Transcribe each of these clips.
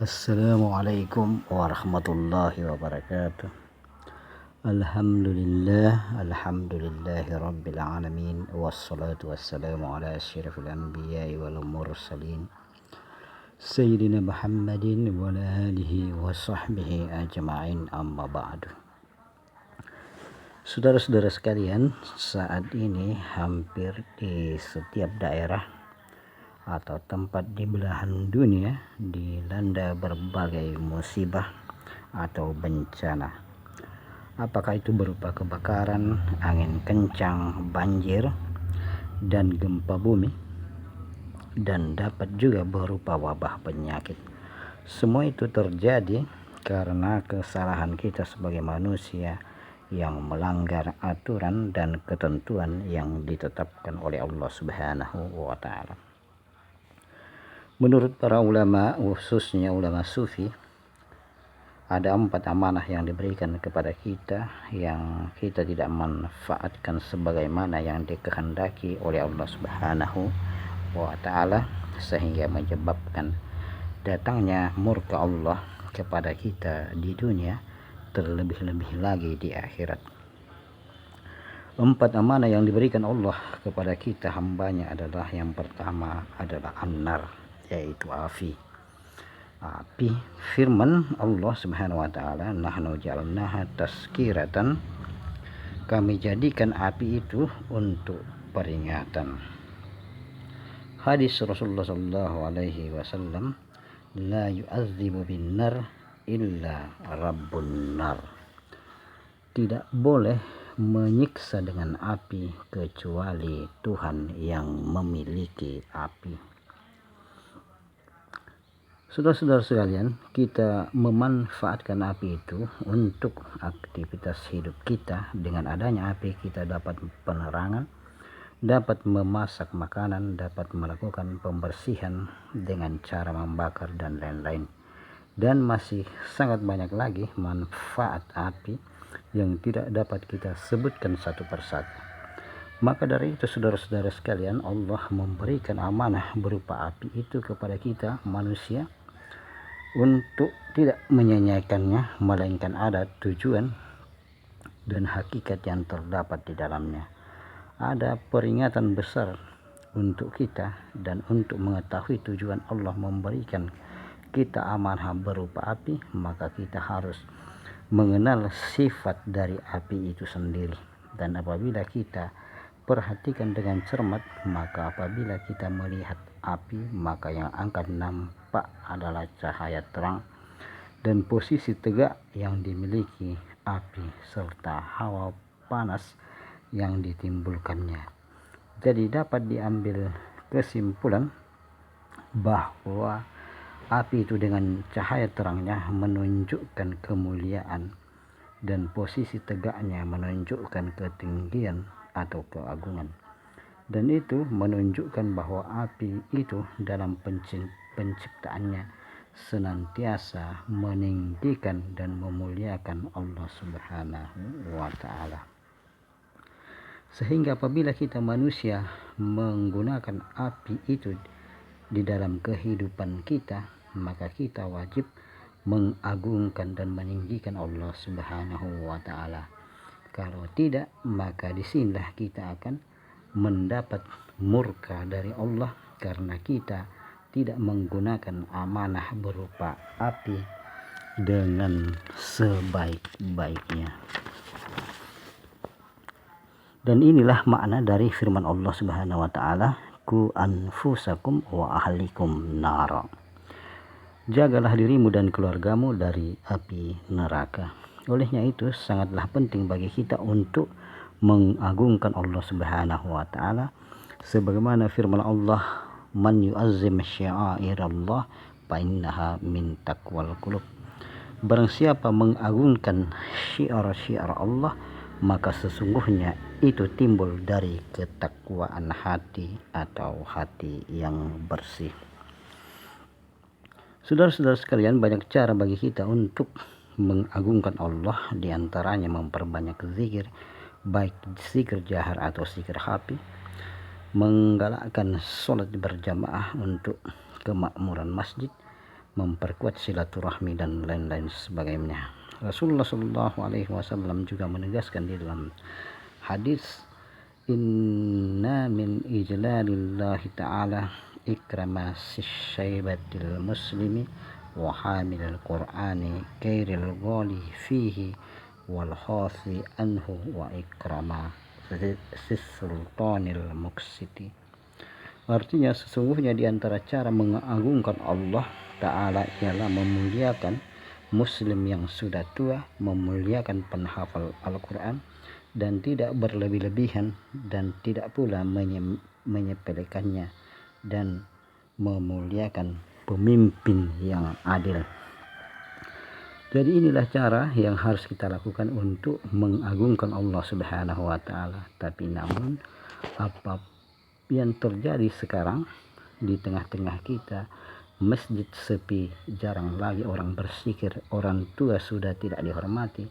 Assalamualaikum warahmatullahi wabarakatuh. Alhamdulillahi rabbil alamin. Wassalatu wassalamu ala asyrafil anbiya'i wal mursalin Sayyidina Muhammadin wa ala alihi wa sahbihi ajma'in, amma ba'du. Saudara-saudara sekalian, saat ini hampir di setiap daerah atau tempat di belahan dunia dilanda berbagai musibah atau bencana. Apakah itu berupa kebakaran, angin kencang, banjir, dan gempa bumi, dan dapat juga berupa wabah penyakit. Semua itu terjadi karena kesalahan kita sebagai manusia yang melanggar aturan dan ketentuan yang ditetapkan oleh Allah Subhanahu wa Ta'ala. Menurut para ulama, khususnya ulama sufi, ada 4 amanah yang diberikan kepada kita yang kita tidak manfaatkan sebagaimana yang dikehendaki oleh Allah Subhanahu wa Ta'ala, sehingga menyebabkan datangnya murka Allah kepada kita di dunia, terlebih-lebih lagi di akhirat. 4 amanah yang diberikan Allah kepada kita hambanya adalah, yang pertama adalah an-nar, yaitu api. Firman Allah Subhanahu wa Ta'ala, nahnu ja'alnaha tazkiratan, kami jadikan api itu untuk peringatan. Hadis Rasulullah sallallahu alaihi wasallam, la yu'adzibu bin nar illa rabbun nar. Tidak boleh menyiksa dengan api kecuali Tuhan yang memiliki api. Saudara-saudara sekalian, kita memanfaatkan api itu untuk aktivitas hidup kita. Dengan adanya api kita dapat penerangan, dapat memasak makanan, dapat melakukan pembersihan dengan cara membakar dan lain-lain. Dan masih sangat banyak lagi manfaat api yang tidak dapat kita sebutkan satu persatu. Maka dari itu, saudara-saudara sekalian, Allah memberikan amanah berupa api itu kepada kita manusia untuk tidak menyanyiakannya, melainkan ada tujuan dan hakikat yang terdapat di dalamnya. Ada peringatan besar untuk kita, dan untuk mengetahui tujuan Allah memberikan kita amanah berupa api, maka kita harus mengenal sifat dari api itu sendiri. Dan apabila kita perhatikan dengan cermat, maka apabila kita melihat api, maka yang akan nampak adalah cahaya terang dan posisi tegak yang dimiliki api, serta hawa panas yang ditimbulkannya. Jadi dapat diambil kesimpulan bahwa api itu dengan cahaya terangnya menunjukkan kemuliaan, dan posisi tegaknya menunjukkan ketinggian atau keagungan. Dan itu menunjukkan bahwa api itu dalam penciptaannya senantiasa meninggikan dan memuliakan Allah Subhanahu wa Ta'ala. Sehingga apabila kita manusia menggunakan api itu di dalam kehidupan kita, maka kita wajib mengagungkan dan meninggikan Allah Subhanahu wa Ta'ala. Kalau tidak, maka disinilah kita akan mendapat murka dari Allah, karena kita tidak menggunakan amanah berupa api dengan sebaik-baiknya. Dan inilah makna dari firman Allah Subhanahu wa Ta'ala, ku anfusakum wa ahlikum nara. Jagalah dirimu dan keluargamu dari api neraka. Olehnya itu sangatlah penting bagi kita untuk mengagungkan Allah Subhanahu wa Ta'ala, sebagaimana firman Allah, man yu'azzim sya'airallah fa innaha min taqwal qulub. Barang siapa mengagungkan syiar-syiar Allah, maka sesungguhnya itu timbul dari ketakwaan hati atau hati yang bersih. Saudara-saudara sekalian, banyak cara bagi kita untuk mengagungkan Allah, diantaranya memperbanyak zikir, baik zikir jahar atau zikir khafi, menggalakkan sholat berjamaah untuk kemakmuran masjid, memperkuat silaturahmi dan lain-lain sebagainya. Rasulullah Shallallahu Alaihi Wasallam juga menegaskan di dalam hadis, inna min ijlalillahi ta'ala ikrama syaibatil muslimi wa hamilil qur'ani kairil ghali fihi wal khasi anhu wa ikrama sultanil muksiti. Artinya sesungguhnya di antara cara mengagungkan Allah Ta'ala ialah memuliakan muslim yang sudah tua, memuliakan penghafal Al-Quran, dan tidak berlebih-lebihan dan tidak pula menyepelekannya, dan memuliakan pemimpin yang adil. Jadi inilah cara yang harus kita lakukan untuk mengagungkan Allah Subhanahu wa Ta'ala. Tapi namun apa yang terjadi sekarang di tengah-tengah kita, masjid sepi, jarang lagi orang berzikir, orang tua sudah tidak dihormati,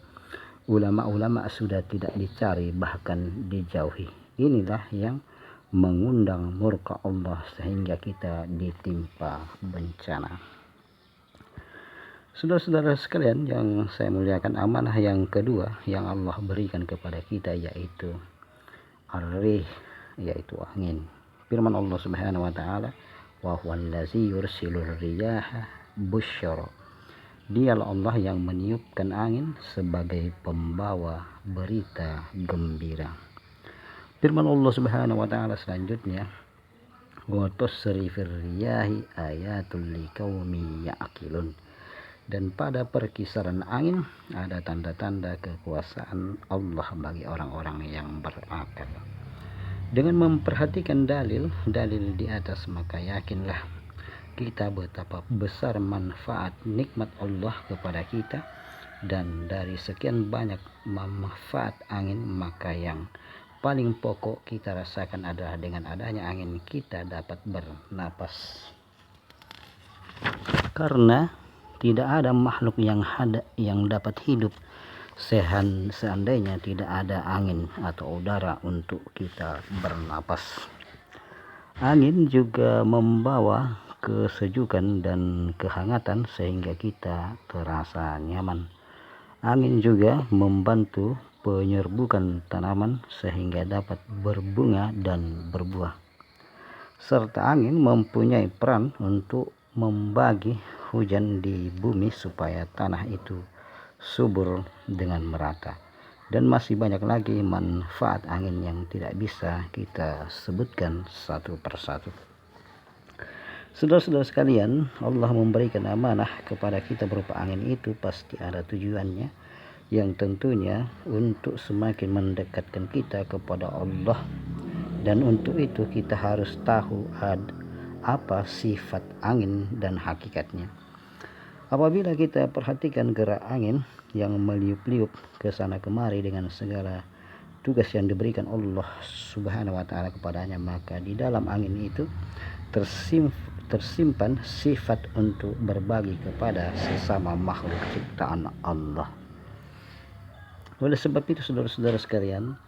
ulama-ulama sudah tidak dicari, bahkan dijauhi. Inilah yang mengundang murka Allah sehingga kita ditimpa bencana. Saudara-saudara sekalian yang saya muliakan, amanah yang kedua yang Allah berikan kepada kita yaitu ar-rih, yaitu angin. Firman Allah Subhanahu wa Ta'ala, wa huwallazi yursilur riyaha busyara. Dialah Allah yang meniupkan angin sebagai pembawa berita gembira. Firman Allah Subhanahu wa Ta'ala selanjutnya, wa tusrifir riyahi ayatul liqaumin ya'qilun. Dan pada perkisaran angin ada tanda-tanda kekuasaan Allah bagi orang-orang yang berakal. Dengan memperhatikan dalil-dalil di atas, maka yakinlah kita betapa besar manfaat nikmat Allah kepada kita. Dan dari sekian banyak manfaat angin, maka yang paling pokok kita rasakan adalah dengan adanya angin kita dapat bernapas. Karena tidak ada makhluk yang dapat hidup seandainya tidak ada angin atau udara untuk kita bernapas. Angin juga membawa kesejukan dan kehangatan sehingga kita terasa nyaman. Angin juga membantu penyerbukan tanaman sehingga dapat berbunga dan berbuah. Serta angin mempunyai peran untuk membagi hujan di bumi supaya tanah itu subur dengan merata. Dan masih banyak lagi manfaat angin yang tidak bisa kita sebutkan satu persatu. Saudara-saudara sekalian, Allah memberikan amanah kepada kita berupa angin itu pasti ada tujuannya, yang tentunya untuk semakin mendekatkan kita kepada Allah. Dan untuk itu kita harus tahu apa sifat angin dan hakikatnya. Apabila kita perhatikan gerak angin yang meliup-liup ke sana kemari dengan segala tugas yang diberikan Allah Subhanahu wa Ta'ala kepadanya, maka di dalam angin itu tersimpan sifat untuk berbagi kepada sesama makhluk ciptaan Allah. Oleh sebab itu saudara-saudara sekalian,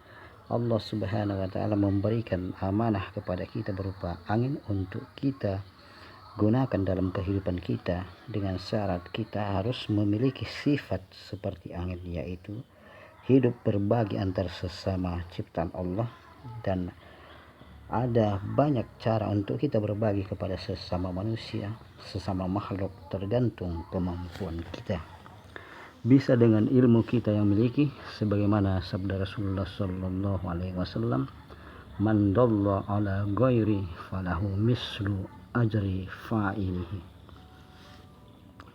Allah Subhanahu wa Ta'ala memberikan amanah kepada kita berupa angin untuk kita gunakan dalam kehidupan kita, dengan syarat kita harus memiliki sifat seperti angin, yaitu hidup berbagi antar sesama ciptaan Allah. Dan ada banyak cara untuk kita berbagi kepada sesama manusia, sesama makhluk, tergantung kemampuan kita. Bisa dengan ilmu kita yang miliki, sebagaimana sabda Rasulullah Sallallahu Alaihi Wasallam, man dalla ala ghairi falahu mislu ajri fa'ilihi.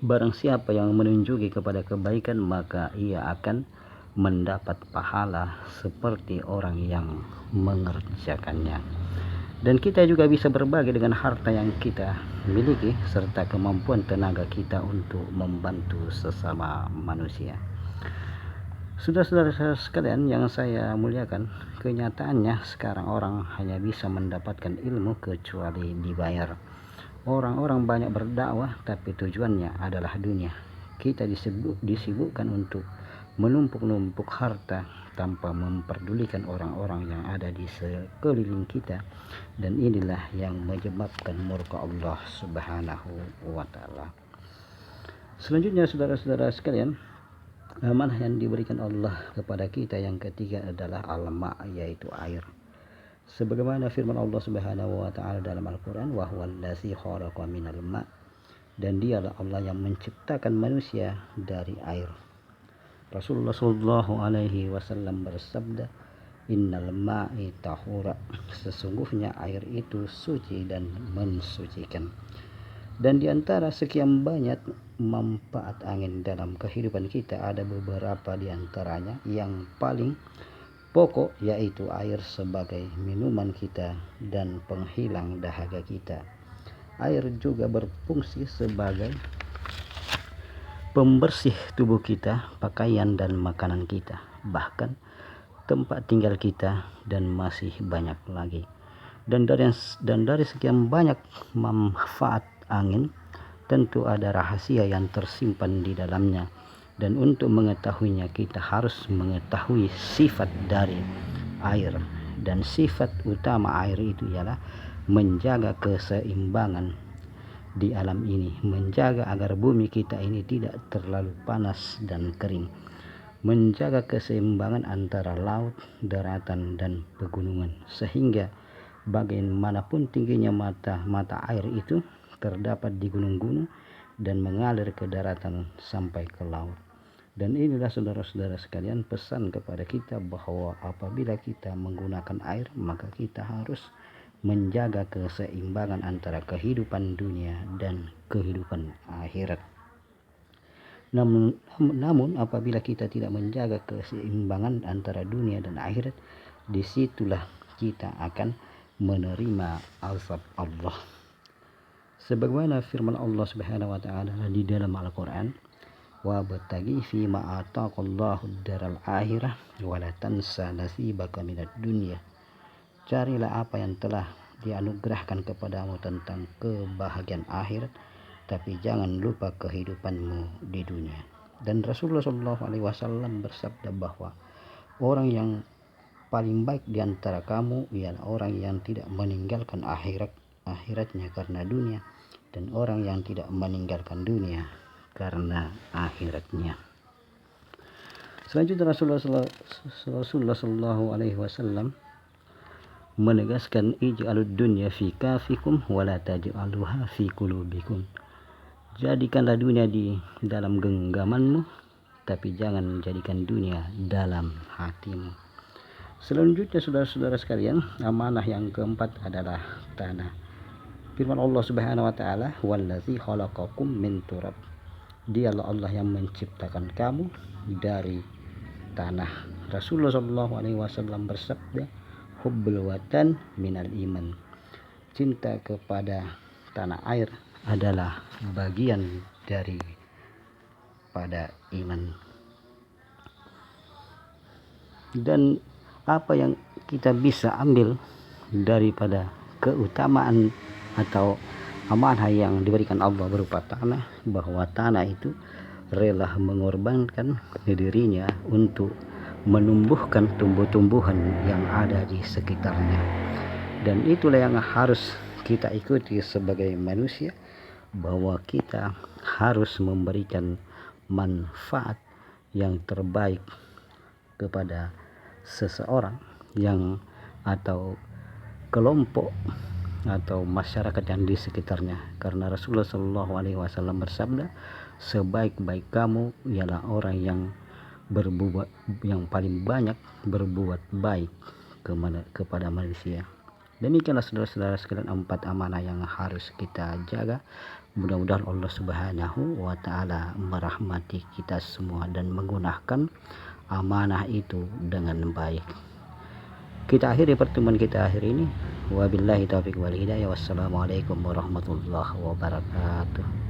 Barang siapa yang menunjuki kepada kebaikan, maka ia akan mendapat pahala seperti orang yang mengerjakannya. Dan kita juga bisa berbagi dengan harta yang kita miliki serta kemampuan tenaga kita untuk membantu sesama manusia. Saudara-saudara sekalian yang saya muliakan, kenyataannya sekarang orang hanya bisa mendapatkan ilmu kecuali dibayar. Orang-orang banyak berdakwah tapi tujuannya adalah dunia. Kita disibukkan untuk menumpuk-numpuk harta tanpa memperdulikan orang-orang yang ada di sekeliling kita. Dan inilah yang menyebabkan murka Allah Subhanahu wa Ta'ala. Selanjutnya saudara-saudara sekalian, amanah yang diberikan Allah kepada kita yang ketiga adalah al-ma, yaitu air. Sebagaimana firman Allah Subhanahu wa taala dalam Al-Qur'an, wa huwallazi khalaqa minal ma, dan dialah Allah yang menciptakan manusia dari air. Rasulullah sallallahu alaihi wasallam bersabda, innal ma'i tahura, sesungguhnya air itu suci dan mensucikan. Dan di antara sekian banyak manfaat angin dalam kehidupan kita, ada beberapa di antaranya yang paling pokok, yaitu air sebagai minuman kita dan penghilang dahaga kita. Air juga berfungsi sebagai pembersih tubuh kita, pakaian dan makanan kita, bahkan tempat tinggal kita, dan masih banyak lagi. Dan dari sekian banyak manfaat angin, tentu ada rahasia yang tersimpan di dalamnya, dan untuk mengetahuinya kita harus mengetahui sifat dari air. Dan sifat utama air itu ialah menjaga keseimbangan di alam ini, menjaga agar bumi kita ini tidak terlalu panas dan kering, menjaga keseimbangan antara laut, daratan, dan pegunungan, sehingga bagaimanapun tingginya mata air itu terdapat di gunung-gunung dan mengalir ke daratan sampai ke laut. Dan inilah saudara-saudara sekalian pesan kepada kita bahwa apabila kita menggunakan air, maka kita harus menjaga keseimbangan antara kehidupan dunia dan kehidupan akhirat. Namun apabila kita tidak menjaga keseimbangan antara dunia dan akhirat, disitulah kita akan menerima azab Allah. Sebagaimana firman Allah Subhanahu wa taala di dalam Al-Qur'an, wa bataghi fi ma ataqallahu daral akhirah wa la tansa nasibaka minad dunya. Carilah apa yang telah dianugerahkan kepadamu tentang kebahagiaan akhirat, tapi jangan lupa kehidupanmu di dunia. Dan Rasulullah SAW bersabda bahwa orang yang paling baik di antara kamu ialah orang yang tidak meninggalkan akhiratnya karena dunia, dan orang yang tidak meninggalkan dunia karena akhiratnya. Selanjutnya Rasulullah SAW menegaskan, ij'alud dunya fi kafikum wa la taj'aluha fi qulubikum. Jadikanlah dunia di dalam genggamanmu, tapi jangan jadikan dunia dalam hatimu. Selanjutnya saudara-saudara sekalian, amanah yang keempat adalah tanah. Firman Allah Subhanahu wa taala, wallazi khalaqakum min turab. Dialah Allah yang menciptakan kamu dari tanah. Rasulullah SAW bersabda, hubbul watan minal iman. Cinta kepada tanah air adalah bagian dari pada iman. Dan apa yang kita bisa ambil daripada keutamaan atau amanah yang diberikan Allah berupa tanah, bahwa tanah itu rela mengorbankan dirinya untuk menumbuhkan tumbuh-tumbuhan yang ada di sekitarnya. Dan itulah yang harus kita ikuti sebagai manusia, bahwa kita harus memberikan manfaat yang terbaik kepada seseorang yang atau kelompok atau masyarakat yang di sekitarnya. Karena Rasulullah SAW bersabda, sebaik-baik kamu ialah orang yang paling banyak berbuat baik kepada manusia. Demikianlah saudara-saudara sekalian 4 amanah yang harus kita jaga. Mudah-mudahan Allah Subhanahu wa taala merahmati kita semua dan menggunakan amanah itu dengan baik. Kita akhiri pertemuan kita hari ini. Wabillahi taufiq wal hidayah. Wassalamualaikum warahmatullahi wabarakatuh.